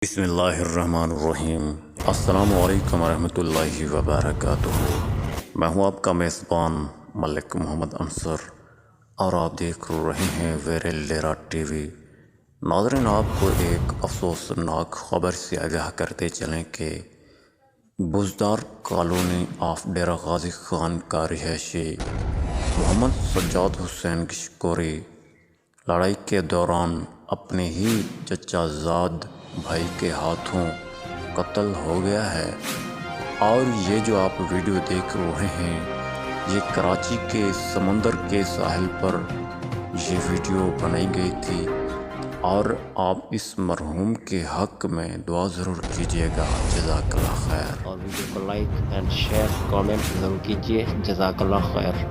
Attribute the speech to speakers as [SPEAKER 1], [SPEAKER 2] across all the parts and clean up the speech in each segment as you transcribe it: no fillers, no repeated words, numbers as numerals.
[SPEAKER 1] بسم اللہ الرحمن الرحیم۔ السلام علیکم ورحمۃ اللہ وبرکاتہ۔ میں ہوں آپ کا میزبان ملک محمد انصر اور آپ دیکھ رہے ہیں ویریلیرا ٹی وی۔ ناظرین، آپ کو ایک افسوسناک خبر سے آگاہ کرتے چلیں کہ بزدار کالونی آف ڈیرہ غازی خان کا رہائشی محمد سجاد حسین گشکوری لڑائی کے دوران اپنے ہی چچا زاد بھائی کے ہاتھوں قتل ہو گیا ہے۔ اور یہ جو آپ ویڈیو دیکھ رہے ہیں، یہ کراچی کے سمندر کے ساحل پر یہ ویڈیو بنائی گئی تھی، اور آپ اس مرحوم کے حق میں دعا ضرور کیجیے گا۔ جزاک اللہ خیر۔
[SPEAKER 2] اور ویڈیو کو لائک اینڈ شیئر کامنٹ ضرور کیجیے۔ جزاک اللہ خیر۔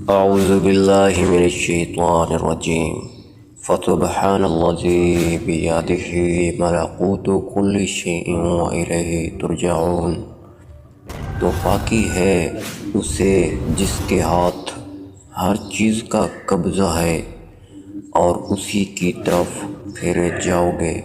[SPEAKER 3] اعوذ باللہ من الشیطان الرجیم۔ فسبحان الذی بیدہ ملکوت کل شیء والیہ ترجعون۔ تو پاکی ہے اسے جس کے ہاتھ ہر چیز کا قبضہ ہے اور اسی کی طرف پھیرے جاؤ گے۔